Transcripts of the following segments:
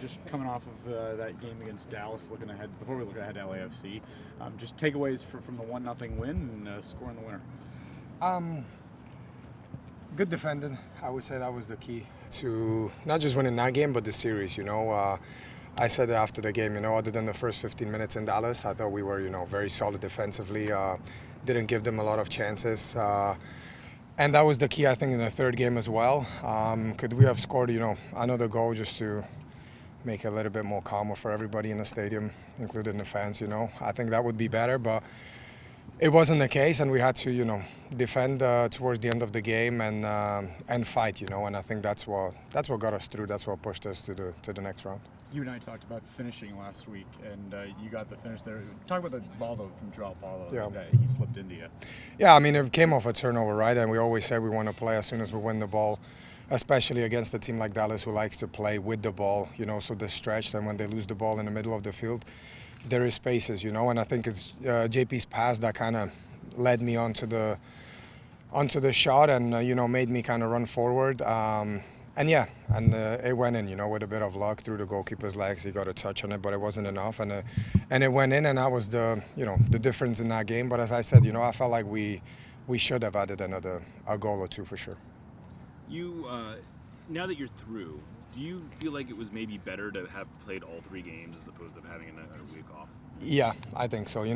just coming off of that game against Dallas, looking ahead, before we look ahead to LAFC, just takeaways from the 1-0 win and scoring the winner. Good defending. I would say that was the key to not just winning that game, but the series. I said after the game, other than the first 15 minutes in Dallas, I thought we were, very solid defensively. Didn't give them a lot of chances. And that was the key, I think, in the third game as well. Could we have scored, another goal just to make it a little bit more calmer for everybody in the stadium, including the fans, I think that would be better, but it wasn't the case, and we had to, defend towards the end of the game and fight, and I think that's what got us through. That's what pushed us to the next round. You and I talked about finishing last week, and you got the finish there. Talk about the ball though from Joao Paulo that he slipped into you. Yeah, I mean it came off a turnover, right? And we always say we want to play as soon as we win the ball, especially against a team like Dallas who likes to play with the ball, so they're stretched, and when they lose the ball in the middle of the field, there is spaces, and I think it's JP's pass that kind of led me onto the shot and made me kind of run forward. It went in, with a bit of luck through the goalkeeper's legs. He got a touch on it, but it wasn't enough, and it went in, and that was the difference in that game. But as I said, I felt like we should have added a goal or two for sure. You now that you're through, do you feel like it was maybe better to have played all 3 games as opposed to having a week off? Yeah, I think so. You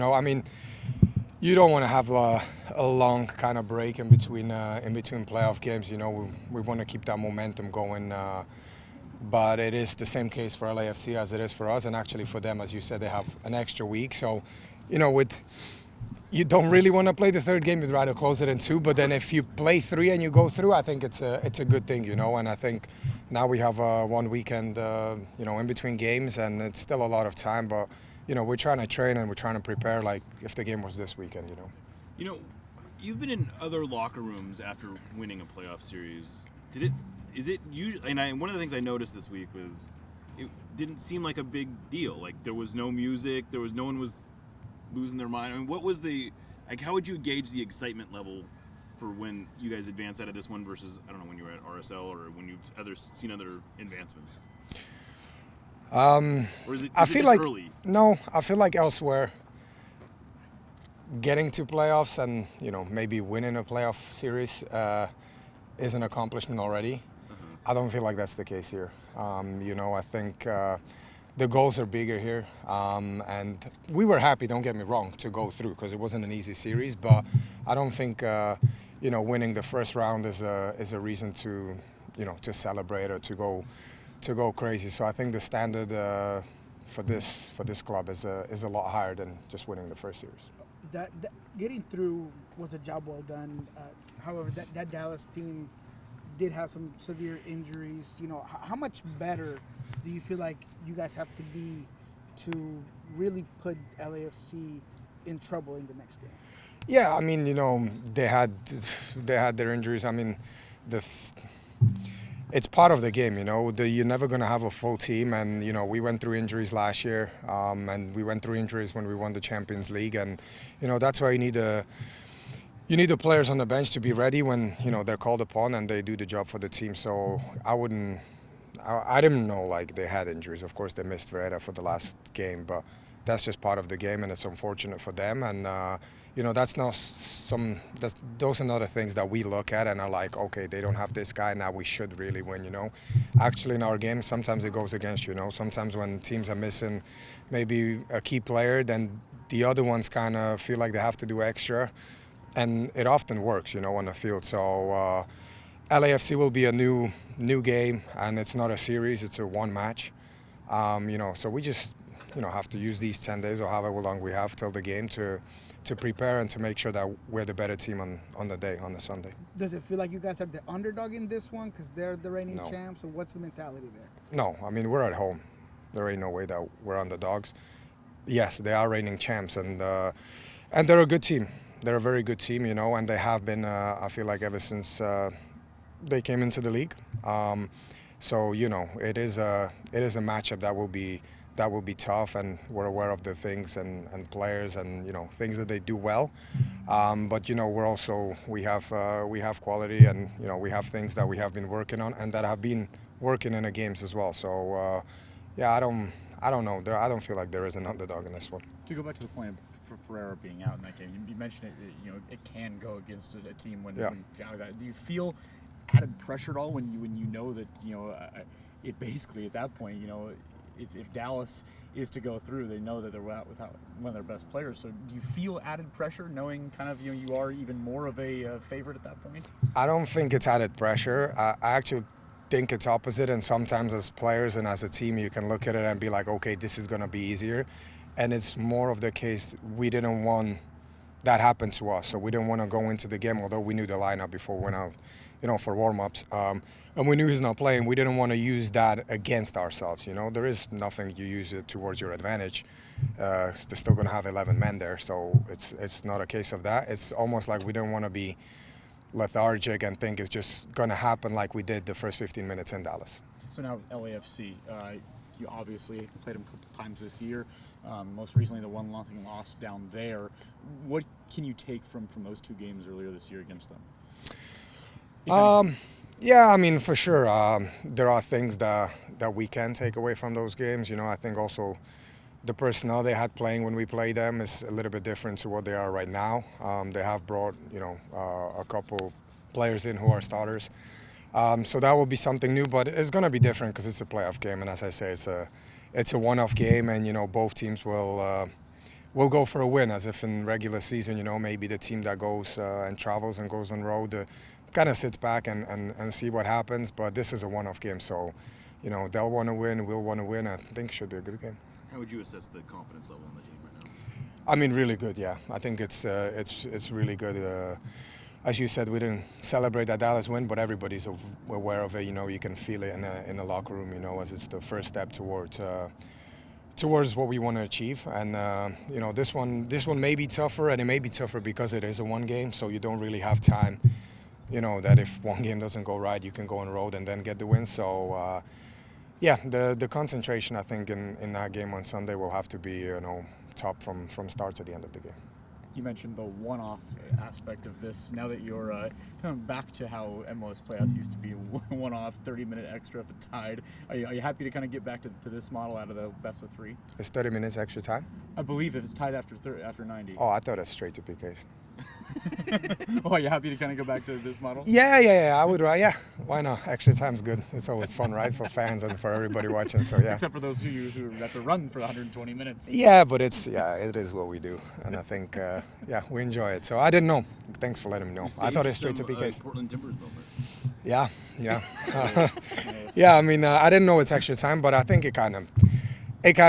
don't want to have a long kind of break in between playoff games. We want to keep that momentum going. But it is the same case for LAFC as it is for us, and actually for them, as you said, they have an extra week. So, you don't really want to play the third game. You'd rather close it in 2. But then if you play 3 and you go through, I think it's a good thing, And I think now we have 1 weekend, in between games, and it's still a lot of time. But we're trying to train and we're trying to prepare like if the game was this weekend. You've been in other locker rooms after winning a playoff series. Is it usually? And one of the things I noticed this week was it didn't seem like a big deal. Like there was no music, no one was losing their mind. I mean, what was how would you gauge the excitement level for when you guys advance out of this one versus, I don't know, when you were at RSL or when you've seen other advancements? Or is it early? No, I feel like elsewhere, getting to playoffs and maybe winning a playoff series is an accomplishment already. I don't feel like that's the case here. I think the goals are bigger here, and we were happy. Don't get me wrong, to go through because it wasn't an easy series. But I don't think winning the first round is a reason to celebrate or to go crazy. So I think the standard for this club is a lot higher than just winning the first series. That getting through was a job well done. However, that Dallas team did have some severe injuries. How much better do you feel like you guys have to be to really put LAFC in trouble in the next game? Yeah, I mean, they had their injuries. I mean, it's part of the game, you're never going to have a full team, and we went through injuries last year, and we went through injuries when we won the Champions League, and that's why you need the players on the bench to be ready when they're called upon and they do the job for the team. So I didn't know like they had injuries. Of course, they missed Vereda for the last game, but that's just part of the game, and it's unfortunate for them. And those are not the things that we look at and are like, okay, they don't have this guy, now we should really win. Actually, in our game, sometimes it goes against you. Sometimes when teams are missing maybe a key player, then the other ones kind of feel like they have to do extra, and it often works, on the field. So LAFC will be a new game, and it's not a series; it's a one match. So we just have to use these 10 days or however long we have till the game to prepare and to make sure that we're the better team on the Sunday. Does it feel like you guys are the underdog in this one because they're the reigning champs, or what's the mentality there? No, I mean, we're at home. There ain't no way that we're underdogs. Yes, they are reigning champs, and they're a good team. They're a very good team, and they have been, I feel like, ever since they came into the league. So, it is a matchup that will be tough, and we're aware of the things and players and things that they do well. But we have quality, and we have things that we have been working on and that have been working in the games as well. So yeah, I don't know. I don't feel like there is an underdog in this one. To go back to the point of Ferreira being out in that game, you mentioned it can go against a team when out of that. Do you feel added pressure at all when you know that it basically at that point if Dallas is to go through, they know that they're without one of their best players. So do you feel added pressure knowing kind of you are even more of a favorite at that point? I don't think it's added pressure. I actually think it's opposite, and sometimes as players and as a team you can look at it and be like, okay, this is going to be easier, and it's more of the case we didn't want that happen to us, so we didn't want to go into the game, although we knew the lineup before we went out for warm-ups, and we knew he's not playing. We didn't want to use that against ourselves. There is nothing you use it towards your advantage. They're still going to have 11 men there, so it's not a case of that. It's almost like we didn't want to be lethargic and think it's just going to happen like we did the first 15 minutes in Dallas. So now LAFC, you obviously played them a couple times this year. Most recently the 1-0 loss down there. What can you take from those two games earlier this year against them? Yeah, I mean, for sure. There are things that we can take away from those games. I think also the personnel they had playing when we played them is a little bit different to what they are right now. They have brought, a couple players in who are starters. So that will be something new, but it's going to be different because it's a playoff game. And as I say, it's a one-off game, and, both teams will go for a win, as if in regular season, maybe the team that goes and travels and goes on road kind of sits back and see what happens. But this is a one-off game, so, they'll want to win, we'll want to win. I think it should be a good game. How would you assess the confidence level on the team right now? I mean, really good, yeah. I think it's really good. As you said, we didn't celebrate that Dallas win, but everybody's aware of it. You can feel it in the locker room, as it's the first step towards what we want to achieve. And, this one may be tougher, and it may be tougher because it is a one game, so you don't really have time, that if one game doesn't go right, you can go on the road and then get the win. So, yeah, the concentration, I think, in that game on Sunday will have to be, top from start to the end of the game. You mentioned the one-off aspect of this. Now that you're kind of back to how MLS playoffs used to be, one-off, 30-minute extra if it tied, are you happy to kind of get back to this model out of the best of three? It's 30 minutes extra time? I believe if it's tied after 90. Oh, I thought it's straight to PKs. Oh, are you happy to kind of go back to this model? Yeah, I would. Yeah, why not? Extra time's good. It's always fun, right, for fans and for everybody watching. So yeah. Except for those who have to run for 120 minutes. Yeah, but it is what we do, and I think we enjoy it. So I didn't know. Thanks for letting me know. I thought it's straight to PKs. Portland Timbers moment. Yeah. Yeah. I mean, I didn't know it's extra time, but I think it kind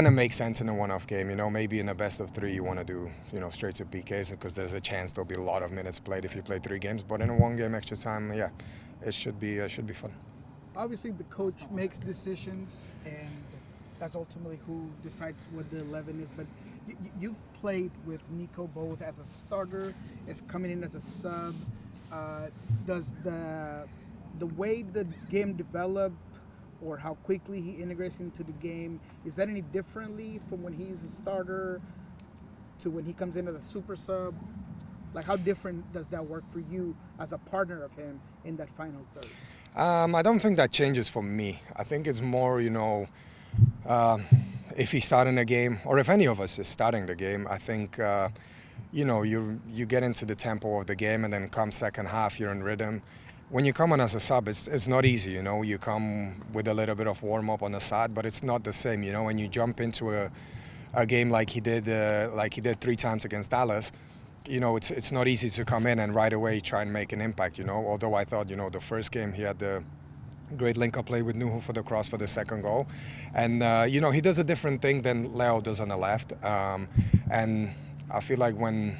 of makes sense in a one-off game. Maybe in a best of three you want to do, straight to PKs because there's a chance there'll be a lot of minutes played if you play 3 games. But in a one-game extra time, yeah, it should be fun. Obviously, the coach makes decisions, and that's ultimately who decides what the 11 is. But you've played with Nico both as a starter, as coming in as a sub. Does the way the game developed, or how quickly he integrates into the game, is that any differently from when he's a starter to when he comes in as a super sub? Like, how different does that work for you as a partner of him in that final third? I don't think that changes for me. I think it's more, if he's starting a game, or if any of us is starting the game, I think, you get into the tempo of the game, and then come second half, you're in rhythm. When you come on as a sub, it's not easy, You come with a little bit of warm-up on the side, but it's not the same, When you jump into a game like he did 3 times against Dallas, it's not easy to come in and right away try and make an impact, Although I thought, the first game he had the great link-up play with Nuhu for the cross for the second goal. And, he does a different thing than Leo does on the left. And I feel like when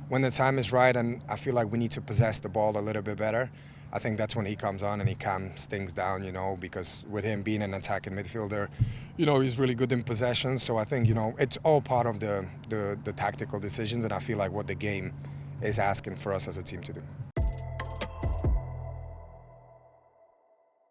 the time is right, and I feel like we need to possess the ball a little bit better, I think that's when he comes on and he calms things down, because with him being an attacking midfielder, he's really good in possession. So I think, it's all part of the tactical decisions, and I feel like what the game is asking for us as a team to do.